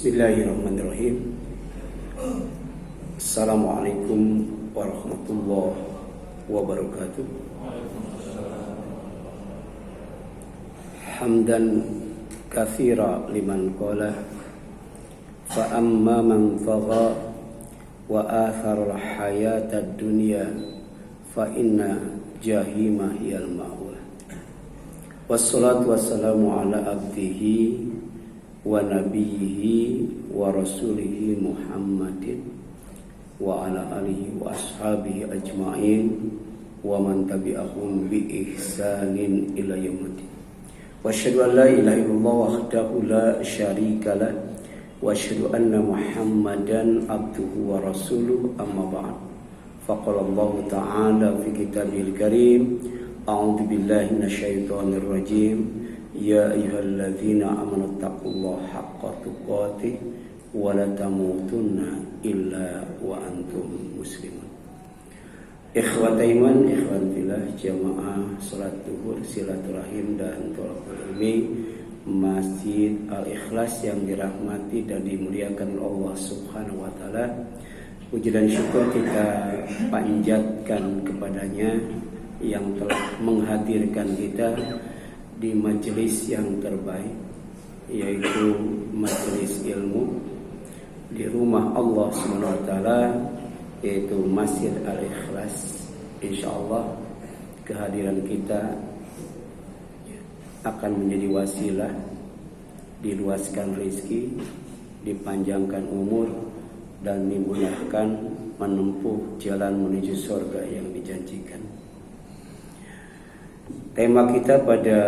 Bismillahirrahmanirrahim. Assalamualaikum warahmatullahi wabarakatuh. Hamdan katsira liman qala fa amma man tagha wa athara al-hayata ad-dunya fa inna jahima hiyal ma'wa. Wassalatu wassalamu ala abdihi wa nabiyhi wa rasulihi Muhammadin wa ala alihi wa ashabihi ajma'in wa man tabi'ahum bi ihsanin ila yaumil. Wa asyhadu an la ilaha illallah wahdahu la syarika lah wa asyhadu anna Muhammadan abduhu wa rasuluhu amma ba'd. Faqala Allah ta'ala fi kitabihil karim, a'udzu billahi minasyaitonir rajim. Ya ayyuhalladzina amanu taqullaha haqqa tuqatih wa la tamutunna illa wa antum muslimun. Ikhwat iman, ikhwan fillah, jamaah salat zuhur, silaturahim dan thalaqul ilmi Masjid Al-Ikhlas yang dirahmati dan dimuliakan Allah Subhanahu wa taala. Puji dan syukur kita panjatkan kepadanya yang telah menghadirkan kita di majelis yang terbaik, yaitu majelis ilmu di rumah Allah SWT, yaitu Masjid Al-Ikhlas. Insyaallah kehadiran kita akan menjadi wasilah diluaskan rezeki, dipanjangkan umur, dan dimudahkan menempuh jalan menuju surga yang dijanjikan. Tema kita pada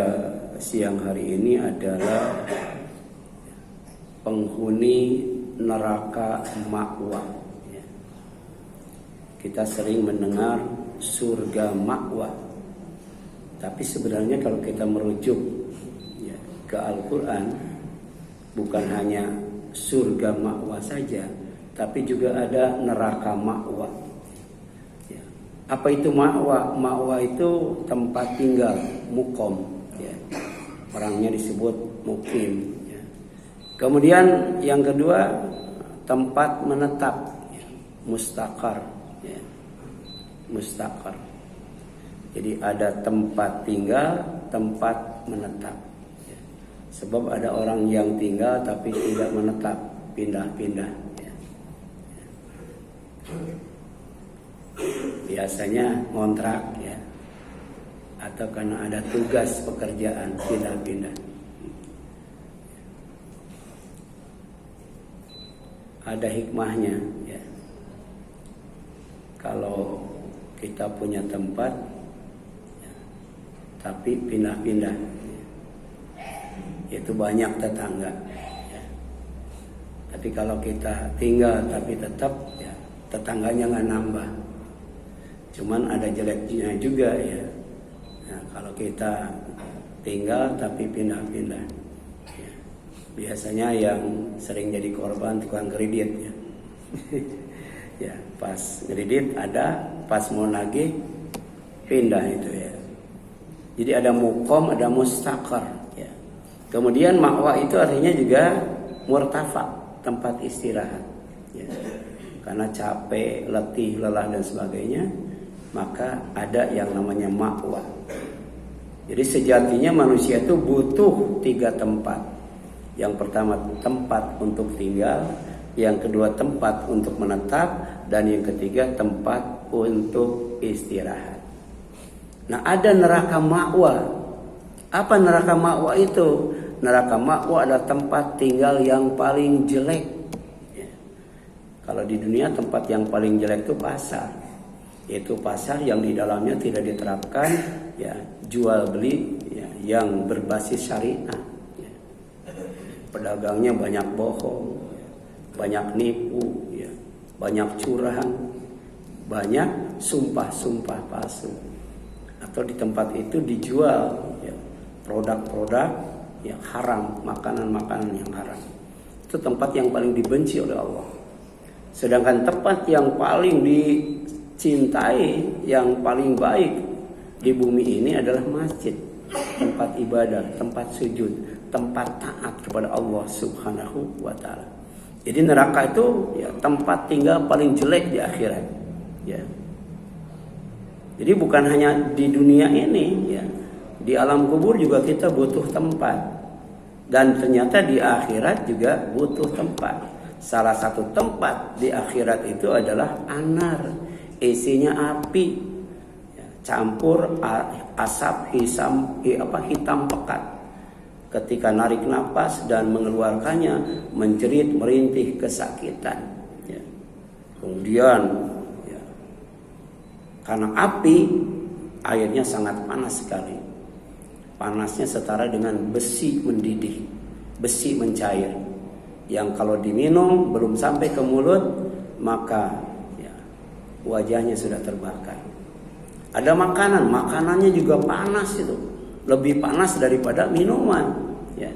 siang hari ini adalah penghuni neraka ma'wa. Kita sering mendengar surga ma'wa, tapi sebenarnya kalau kita merujuk ke Al-Quran, bukan hanya surga ma'wa saja, tapi juga ada neraka ma'wa. Apa itu ma'wa? Ma'wa itu tempat tinggal, muqam, orangnya disebut mukim. Kemudian yang kedua, tempat menetap, mustaqar. Mustaqar. Jadi ada tempat tinggal, tempat menetap. Sebab ada orang yang tinggal tapi tidak menetap, pindah-pindah. Biasanya ngontrak atau karena ada tugas pekerjaan pindah-pindah. Ada hikmahnya kalau kita punya tempat tapi pindah-pindah, itu banyak tetangga. Tapi kalau kita tinggal tapi tetap, tetangganya nggak nambah. Cuman ada jeleknya juga Nah, kalau kita tinggal tapi pindah-pindah, biasanya yang sering jadi korban tukang kredit pas kredit ada, pas mau nagih pindah itu Jadi ada muqam, ada mustaqar Kemudian ma'wa itu artinya juga murtafa, tempat istirahat Karena capek, letih, lelah dan sebagainya, maka ada yang namanya ma'wa. Jadi sejatinya manusia itu butuh 3 tempat. Yang pertama tempat untuk tinggal, yang kedua tempat untuk menetap, dan yang ketiga tempat untuk istirahat. Nah, ada neraka ma'wa. Apa neraka ma'wa itu? Neraka ma'wa adalah tempat tinggal yang paling jelek. Kalau di dunia tempat yang paling jelek itu pasar. Yaitu pasar yang di dalamnya tidak diterapkan jual beli yang berbasis syariat. Pedagangnya banyak bohong, banyak nipu, banyak curang, banyak sumpah-sumpah palsu. Atau di tempat itu dijual produk-produk yang haram, makanan-makanan yang haram. Itu tempat yang paling dibenci oleh Allah. Sedangkan tempat yang paling dicintai, yang paling baik di bumi ini adalah masjid, tempat ibadah, tempat sujud, tempat taat kepada Allah Subhanahu wa ta'ala. Jadi neraka itu ya tempat tinggal paling jelek di akhirat. Ya. Jadi bukan hanya di dunia ini, ya. Di alam kubur juga kita butuh tempat. Dan ternyata di akhirat juga butuh tempat. Salah satu tempat di akhirat itu adalah anar, isinya api, ya, campur asap hitam pekat. Ketika narik napas dan mengeluarkannya menjerit merintih kesakitan. Ya. Kemudian ya, karena api airnya sangat panas sekali. Panasnya setara dengan besi mendidih, besi mencair. Yang kalau diminum belum sampai ke mulut maka ya, wajahnya sudah terbakar. Ada makanannya juga panas itu. Lebih panas daripada minuman, ya.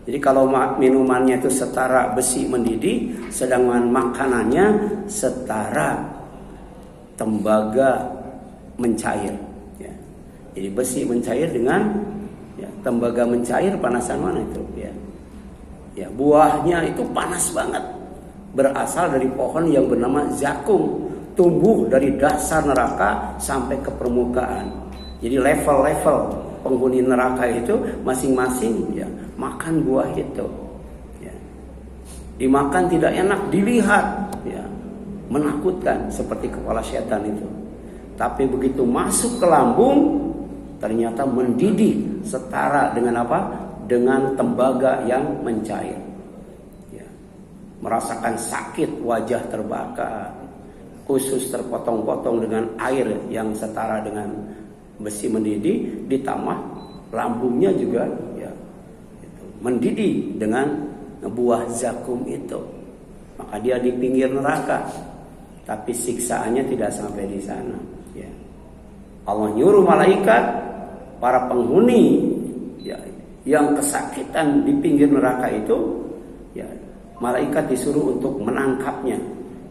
Jadi kalau minumannya itu setara besi mendidih, sedangkan makanannya setara tembaga mencair. Ya. Jadi besi mencair dengan ya, tembaga mencair, panasan mana itu? Ya. Ya, buahnya itu panas banget, berasal dari pohon yang bernama zakum, tumbuh dari dasar neraka sampai ke permukaan. Jadi level-level penghuni neraka itu masing-masing ya makan buah itu, ya. Dimakan tidak enak, dilihat ya menakutkan seperti kepala setan itu. Tapi begitu masuk ke lambung ternyata mendidih setara dengan apa? Dengan tembaga yang mencair. Ya. Merasakan sakit, wajah terbakar, usus terpotong-potong dengan air yang setara dengan besi mendidih, ditambah lambungnya juga ya, gitu, mendidih dengan buah zakum itu. Maka dia di pinggir neraka, tapi siksaannya tidak sampai di sana. Ya. Allah nyuruh malaikat, para penghuni ya, yang kesakitan di pinggir neraka itu, ya, malaikat disuruh untuk menangkapnya,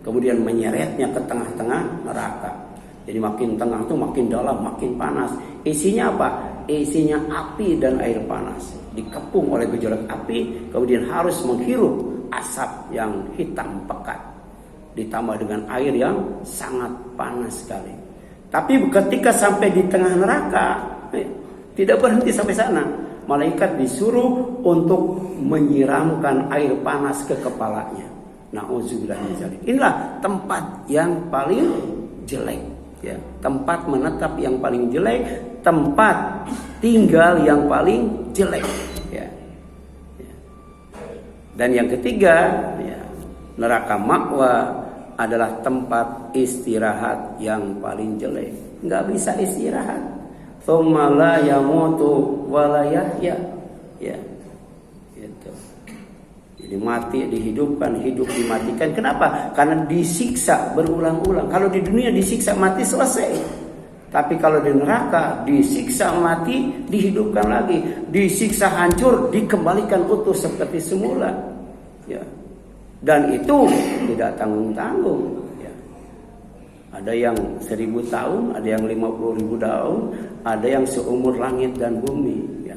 kemudian menyeretnya ke tengah-tengah neraka. Jadi makin tengah tuh makin dalam, makin panas. Isinya apa? Isinya api dan air panas. Dikepung oleh gejolak api, kemudian harus menghirup asap yang hitam pekat. Ditambah dengan air yang sangat panas sekali. Tapi ketika sampai di tengah neraka, tidak berhenti sampai sana. Malaikat disuruh untuk menyiramkan air panas ke kepalanya. Nauzubillah min dzalik. Inilah tempat yang paling jelek. Ya, tempat menetap yang paling jelek, tempat tinggal yang paling jelek. Ya. Ya. Dan yang ketiga, ya, neraka ma'wa adalah tempat istirahat yang paling jelek. Nggak bisa istirahat. Tsumma la yamutu wa la yahya. Ya. Gitu. Jadi mati dihidupkan, hidup dimatikan. Kenapa? Karena disiksa berulang-ulang. Kalau di dunia disiksa mati selesai. Tapi kalau di neraka disiksa mati dihidupkan lagi, disiksa hancur dikembalikan utuh seperti semula. Ya. Dan itu tidak tanggung-tanggung. Ya. Ada yang 1000 tahun, ada yang 50.000 tahun, ada yang seumur langit dan bumi. Ya.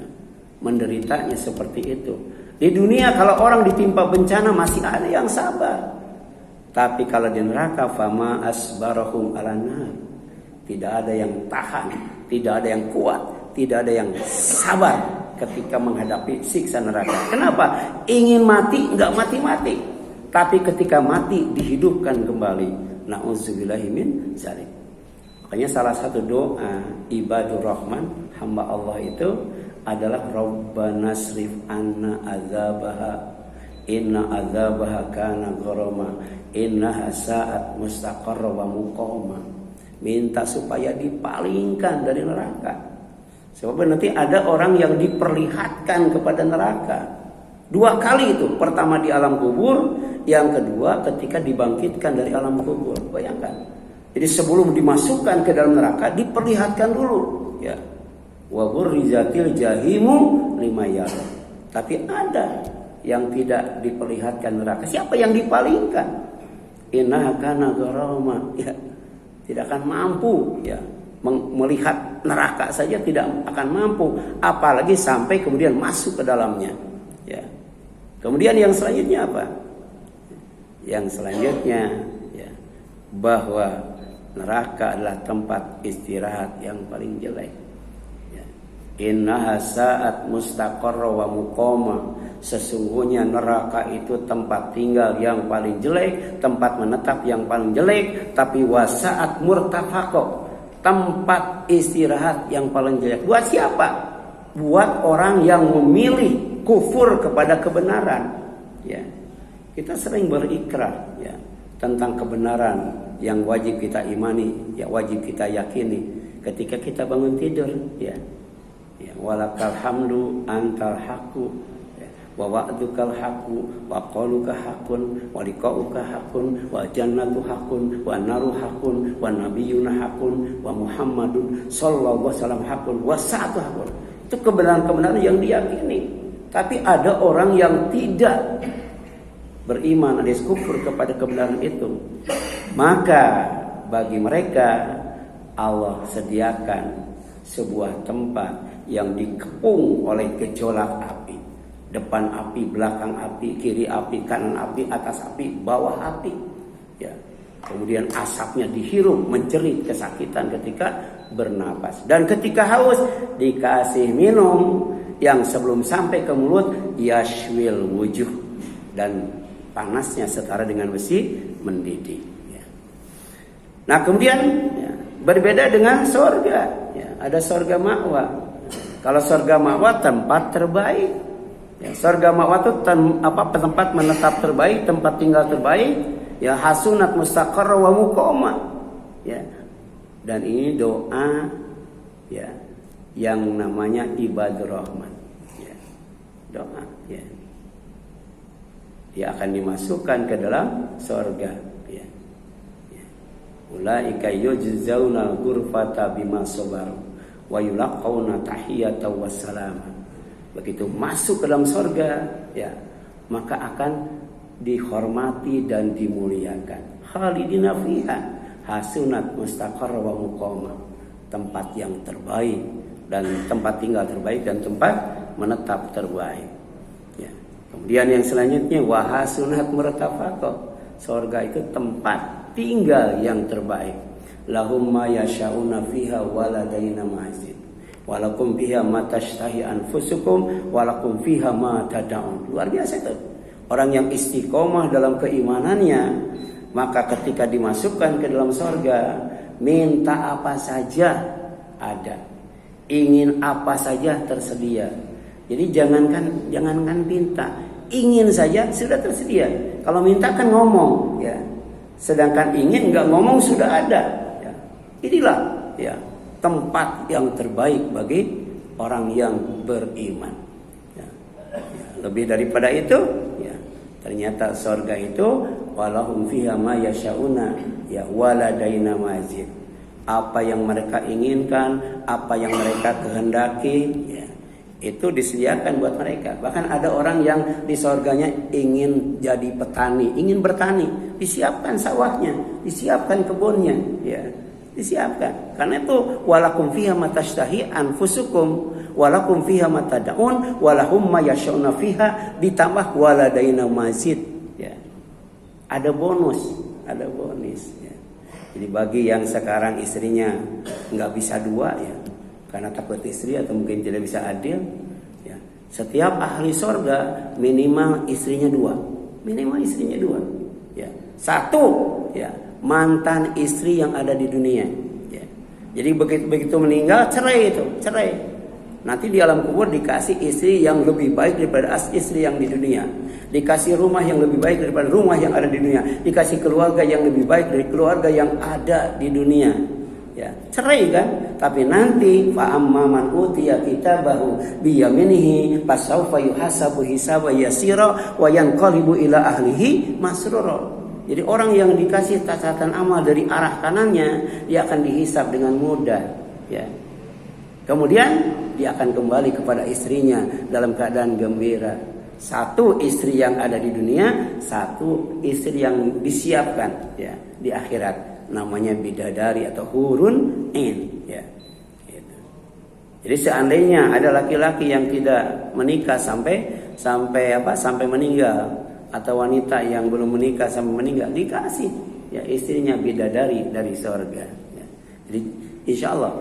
Menderitanya seperti itu. Di dunia kalau orang ditimpa bencana masih ada yang sabar. Tapi kalau di neraka fama asbarahum alannar. Tidak ada yang tahan, tidak ada yang kuat, tidak ada yang sabar ketika menghadapi siksa neraka. Kenapa? Ingin mati enggak mati-mati. Tapi ketika mati dihidupkan kembali. Nauzubillahi min dzalik. Makanya salah satu doa ibadur rahman, hamba Allah itu adalah Rabbana srif anna azabaha inna azabaha kana gharama innaha sa'at mustaqarra wa muqama. Minta supaya dipalingkan dari neraka. Sebab nanti ada orang yang diperlihatkan kepada neraka 2 kali itu. Pertama di alam kubur, yang kedua ketika dibangkitkan dari alam kubur. Bayangkan. Jadi sebelum dimasukkan ke dalam neraka diperlihatkan dulu, ya. Wa burrizatil jahimu limayar. Tapi ada yang tidak diperlihatkan neraka. Siapa yang dipalingkan? Innaha kana gharama. Ya, tidak akan mampu ya melihat neraka saja tidak akan mampu, apalagi sampai kemudian masuk ke dalamnya. Ya. Kemudian yang selanjutnya apa? Yang selanjutnya ya, bahwa neraka adalah tempat istirahat yang paling jelek. Ya. Innaha sa'at mustaqarra wa muqama. Sesungguhnya neraka itu tempat tinggal yang paling jelek, tempat menetap yang paling jelek, tapi wasa'at murtafaqah, tempat istirahat yang paling jelek. Buat siapa? Buat orang yang memilih kufur kepada kebenaran. Ya. Kita sering berikrar ya tentang kebenaran yang wajib kita imani, ya wajib kita yakini ketika kita bangun tidur ya. Ya, walakal hamdu antal haqqu ya, wa wa'dukal haqqu wa qauluka haqqun wa liqa'uka haqqun wa jannatu haqqun wa naru haqqun wa nabiyyuna haqqun wa Muhammadun sallallahu alaihi wasallam haqqun wa sa'atu haqqun. Itu kebenaran-kebenaran yang diyakini. Tapi ada orang yang tidak beriman alias kufur kepada kebenaran itu. Maka bagi mereka Allah sediakan sebuah tempat yang dikepung oleh gejolak api. Depan api, belakang api, kiri api, kanan api, atas api, bawah api. Ya. Kemudian asapnya dihirup, menjerit kesakitan ketika bernapas. Dan ketika haus dikasih minum yang sebelum sampai ke mulut yashwil wujuh, dan panasnya setara dengan besi mendidih. Ya. Nah kemudian ya, berbeda dengan sorga. Ya, ada sorga ma'wa. Kalau sorga ma'wa tempat terbaik. Ya, sorga ma'wa itu tempat menetap terbaik, tempat tinggal terbaik. Ya hasunat mustaqarra wa muqama. Ya. Dan ini doa ya yang namanya ibadur rahman. Ya. Doa ya. Dia akan dimasukkan ke dalam sorga. Ya. Ya. Ulaika yujzauna ghurfata bima sabaru wa yulaqauna tahiyatan wassalama. Begitu masuk ke dalam sorga, ya, maka akan dihormati dan dimuliakan. Khalidina fiha hasunat mustaqarra wa muqama. Tempat yang terbaik dan tempat tinggal terbaik dan tempat menetap terbaik. Ya. Kemudian yang selanjutnya wahasunat murtafaqah. Sorga itu tempat tinggal yang terbaik. Lahum ma yasha'una fiha waladaina mazid. Walakum fiha ma tashtahi anfusukum walakum fiha ma tad'un. Luar biasa itu. Orang yang istiqomah dalam keimanannya, maka ketika dimasukkan ke dalam sorga, minta apa saja ada. Ingin apa saja tersedia. Jadi jangankan minta, ingin saja sudah tersedia. Kalau minta kan ngomong, ya. Sedangkan ingin nggak ngomong sudah ada. Ya. Inilah, ya, tempat yang terbaik bagi orang yang beriman. Ya. Ya. Lebih daripada itu, ya, ternyata surga itu walahum fiha ma yasha'una ya waladaina mazid. Apa yang mereka inginkan, apa yang mereka kehendaki, ya, itu disediakan buat mereka. Bahkan ada orang yang di surganya ingin jadi petani, ingin bertani, disiapkan sawahnya, disiapkan kebunnya, ya, disiapkan. Karena itu walakum fiha ma tashtahi anfusukum walakum fiha ma tad'un walahum ma yasha'una fiha ditambah waladaina mazid, ya. Ada bonus, ada bonus, ya. Jadi bagi yang sekarang istrinya nggak bisa dua, ya, karena takut istri atau mungkin tidak bisa adil, ya, setiap ahli surga minimal istrinya dua, ya. Satu, ya, mantan istri yang ada di dunia, ya. Jadi begitu meninggal cerai. Nanti di alam kubur dikasih istri yang lebih baik daripada istri yang di dunia, dikasih rumah yang lebih baik daripada rumah yang ada di dunia, dikasih keluarga yang lebih baik dari keluarga yang ada di dunia. Ya, cerai kan? Tapi nanti fa amma man utiya kitabahu bi yaminihi fasawfa yuhasabu hisaban yasira wa yanqalibu ila ahlihi masrura. Jadi orang yang dikasih catatan amal dari arah kanannya, dia akan dihisab dengan mudah, ya. Kemudian dia akan kembali kepada istrinya dalam keadaan gembira. Satu istri yang ada di dunia, satu istri yang disiapkan, ya, di akhirat. Namanya bidadari atau hurun in, ya. Gitu. Jadi seandainya ada laki-laki yang tidak menikah sampai meninggal, atau wanita yang belum menikah sampai meninggal dikasih ya istrinya bidadari dari surga. Ya. Jadi insya Allah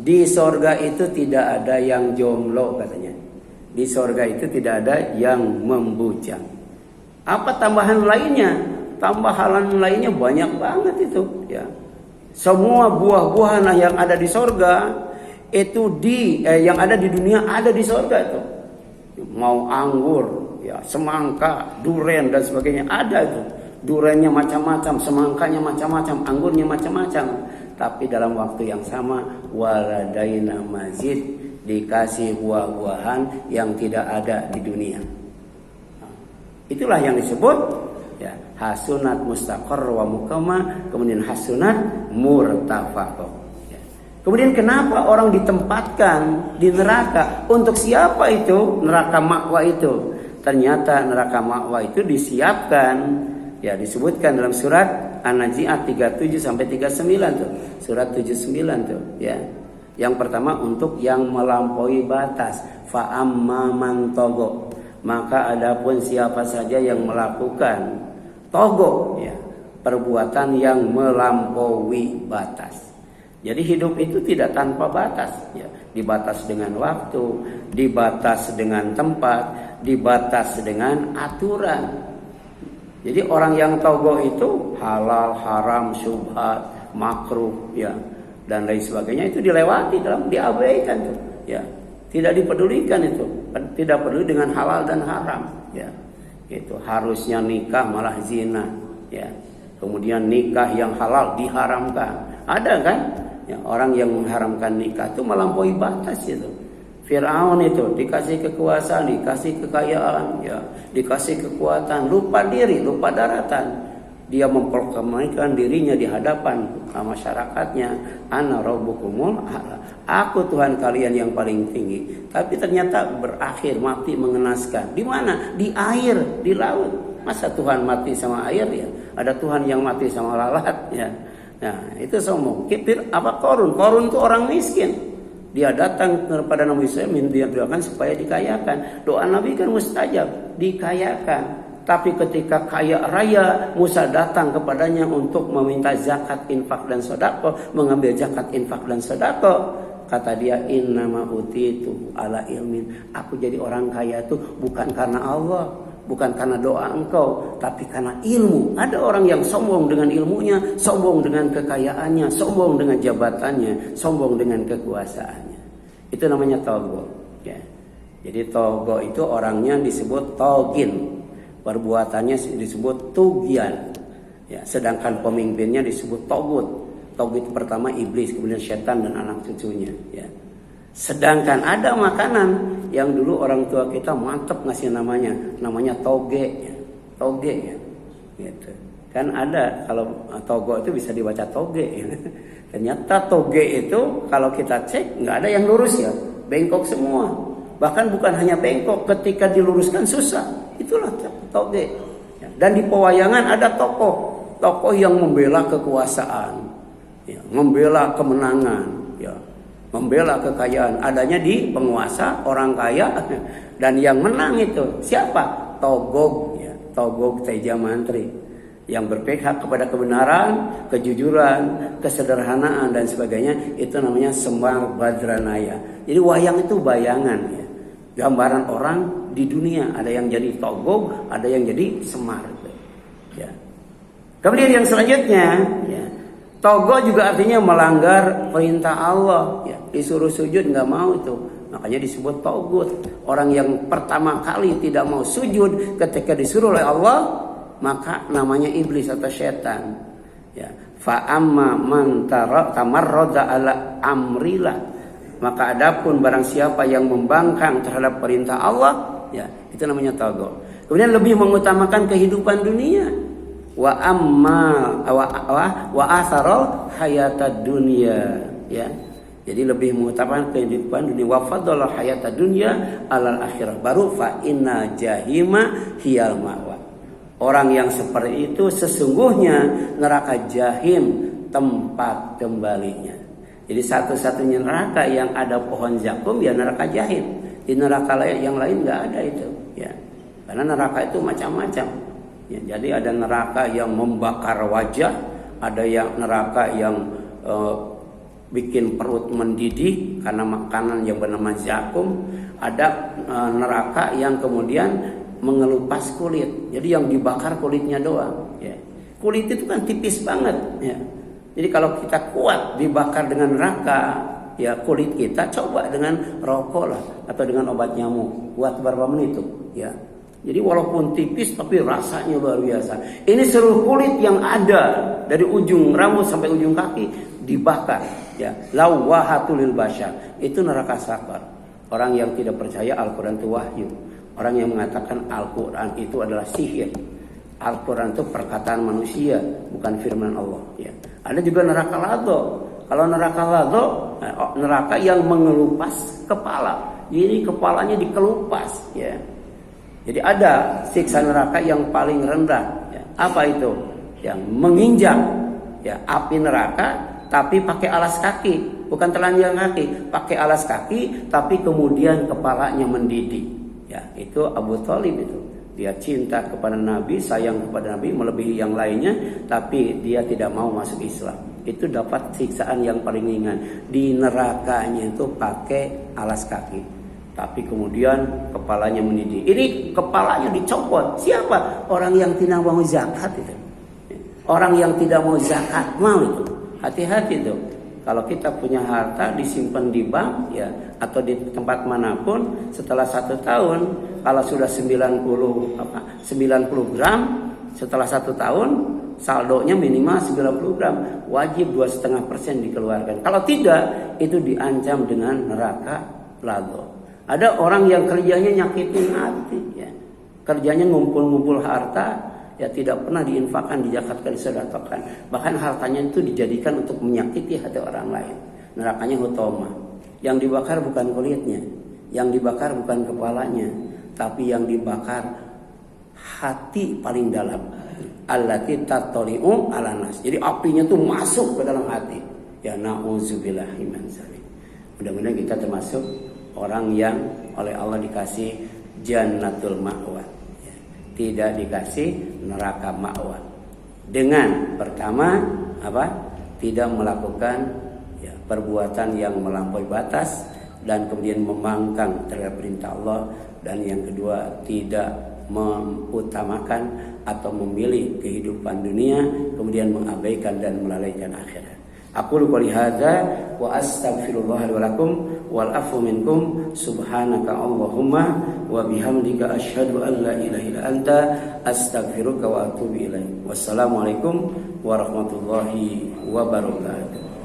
di surga itu tidak ada yang jomblo katanya. Di surga itu tidak ada yang membujang. Apa tambahan lainnya? Tambahan lainnya banyak banget itu. Ya. Semua buah-buahan yang ada di surga itu yang ada di dunia ada di surga itu. Mau anggur, ya semangka, duren dan sebagainya ada itu. Durennya macam-macam, semangkanya macam-macam, anggurnya macam-macam. Tapi dalam waktu yang sama waladaina mazid dikasih buah-buahan yang tidak ada di dunia. Itulah yang disebut ya hasunat mustaqar wa mukama, kemudian hasunat murtafaqah. Kemudian kenapa orang ditempatkan di neraka? Untuk siapa itu neraka ma'wa itu? Ternyata neraka ma'wa itu disiapkan, ya disebutkan dalam surat An-Nazi'at 37 sampai 39 tuh. Surat 79 tuh, ya. Yang pertama untuk yang melampaui batas, fa amma man togo. Maka adapun siapa saja yang melakukan togo, ya, perbuatan yang melampaui batas. Jadi hidup itu tidak tanpa batas, ya. Dibatas dengan waktu, dibatas dengan tempat, dibatas dengan aturan. Jadi orang yang togo itu halal, haram, syubhat, makruh, ya, dan lain sebagainya itu dilewati, diabaikan tuh, ya. Tidak dipedulikan itu, tidak peduli dengan halal dan haram, ya. Itu harusnya nikah malah zina, ya. Kemudian nikah yang halal diharamkan. Ada kan? Ya, orang yang mengharamkan nikah itu melampaui batas itu. Fir'aun itu dikasih kekuasaan, dikasih kekayaan, ya, dikasih kekuatan, lupa diri, lupa daratan. Dia memproklamirkan dirinya di hadapan masyarakatnya, ana rabbukumul a'la. Aku Tuhan kalian yang paling tinggi. Tapi ternyata berakhir mati mengenaskan. Di mana? Di air, di laut. Masa Tuhan mati sama air ya? Ada Tuhan yang mati sama lalat ya. Nah, itu sombong. Korun? Korun itu orang miskin. Dia datang kepada Nabi Musa, dia doakan supaya dikayakan. Doa Nabi kan mustajab, dikayakan. Tapi ketika kaya raya, Musa datang kepadanya untuk meminta zakat, infak dan sedekah, mengambil zakat, infak dan sedekah. Kata dia, innama utitu ala ilmin. Aku jadi orang kaya itu bukan karena Allah, bukan karena doa engkau, tapi karena ilmu. Ada orang yang sombong dengan ilmunya, sombong dengan kekayaannya, sombong dengan jabatannya, sombong dengan kekuasaannya. Itu namanya togo. Ya. Jadi togo itu orangnya disebut togin, perbuatannya disebut tugian. Ya. Sedangkan pemimpinnya disebut togut. Togut pertama iblis, kemudian setan dan anak cucunya. Ya. Sedangkan ada makanan yang dulu orang tua kita mantep ngasih namanya toge, ya. Toge, ya. Gitu. Kan ada kalau togo itu bisa dibaca toge, ya. Ternyata toge itu kalau kita cek nggak ada yang lurus ya, bengkok semua. Bahkan bukan hanya bengkok, ketika diluruskan susah. Itulah toge. Ya. Dan di pewayangan ada tokoh yang membela kekuasaan, ya, membela kemenangan, ya. Membela kekayaan adanya di penguasa orang kaya, dan yang menang itu siapa? Togog, ya. Togog Teja Mantri yang berpihak kepada kebenaran, kejujuran, kesederhanaan dan sebagainya. Itu namanya Semar Badranaya. Jadi wayang itu bayangan, ya. Gambaran orang di dunia. Ada yang jadi Togog, ada yang jadi Semar, ya. Kemudian yang selanjutnya, ya, Togo juga artinya melanggar perintah Allah, ya. Disuruh sujud nggak mau itu, makanya disebut togut. Orang yang pertama kali tidak mau sujud ketika disuruh oleh Allah, maka namanya iblis atau setan. Ya. Fa amma man tamarrada ala amrillah. Maka adapun barang siapa yang membangkang terhadap perintah Allah, ya, itu namanya togo. Kemudian lebih mengutamakan kehidupan dunia. Wa amma wa asarul hayatad dunya, ya. Jadi lebih mengutamakan kehidupan dunia. Wa fadala hayatad dunya alal akhirah. Baru fa inna jahima hiyal ma'wa. Orang yang seperti itu sesungguhnya neraka jahim tempat kembalinya. Jadi satu-satunya neraka yang ada pohon zakum ya neraka jahim. Di neraka yang lain enggak ada itu, ya. Karena neraka itu macam-macam. Ya, jadi ada neraka yang membakar wajah, ada yang neraka yang bikin perut mendidih karena makanan yang bernama zakum, ada neraka yang kemudian mengelupas kulit. Jadi yang dibakar kulitnya doang. Ya. Kulit itu kan tipis banget. Ya. Jadi kalau kita kuat dibakar dengan neraka, ya kulit kita coba dengan rokok lah atau dengan obat nyamuk. Buat berapa menit tuh? Ya. Jadi walaupun tipis tapi rasanya luar biasa. Ini seluruh kulit yang ada dari ujung rambut sampai ujung kaki dibakar. Ya, lawahatul lil basyar. Itu neraka sakar. Orang yang tidak percaya Al-Quran itu wahyu. Orang yang mengatakan Al-Quran itu adalah sihir. Al-Quran itu perkataan manusia, bukan firman Allah. Ya. Ada juga neraka lado. Kalau neraka lado, neraka yang mengelupas kepala. Jadi kepalanya dikelupas. Ya. Jadi ada siksa neraka yang paling rendah. Ya. Apa itu? Yang menginjak ya, api neraka, tapi pakai alas kaki. Bukan telanjang kaki, pakai alas kaki, tapi kemudian kepalanya mendidih. Ya, itu Abu Thalib itu. Dia cinta kepada Nabi, sayang kepada Nabi melebihi yang lainnya, tapi dia tidak mau masuk Islam. Itu dapat siksaan yang paling ringan. Di nerakanya itu pakai alas kaki, tapi kemudian kepalanya mendidih. Ini kepalanya dicopot. Siapa? Orang yang tidak mau zakat itu. Orang yang tidak mau zakat mau itu. Hati-hati itu. Kalau kita punya harta disimpan di bank ya atau di tempat manapun, setelah 1 tahun kalau sudah 90 gram, setelah 1 tahun saldonya minimal 90 gram, wajib 2,5% dikeluarkan. Kalau tidak, itu diancam dengan neraka lado. Ada orang yang kerjanya nyakitin hati ya. Kerjanya ngumpul-ngumpul harta, ya tidak pernah diinfakkan, dijakatkan, disedekahkan. Bahkan hartanya itu dijadikan untuk menyakiti hati orang lain. Nerakanya hutama. Yang dibakar bukan kulitnya, yang dibakar bukan kepalanya, tapi yang dibakar hati paling dalam. Allati tattali'u 'alan nas. Jadi apinya tuh masuk ke dalam hati. Ya na'udzubillahi min dzalik. Mudah-mudahan kita termasuk orang yang oleh Allah dikasih jannatul ma'wa. Tidak dikasih neraka ma'wa. Dengan pertama apa? Tidak melakukan ya, perbuatan yang melampaui batas dan kemudian membangkang terhadap perintah Allah, dan yang kedua tidak mengutamakan atau memilih kehidupan dunia kemudian mengabaikan dan melalaikan akhirat. Aku qouli hadza wa astaghfirullah li wa lakum wal afu minkum subhanaka Allahumma wa bihamdika asyhadu an la ilaha illa anta astaghfiruka wa atubu ilaik. Wassalamualaikum warahmatullahi wabarakatuh.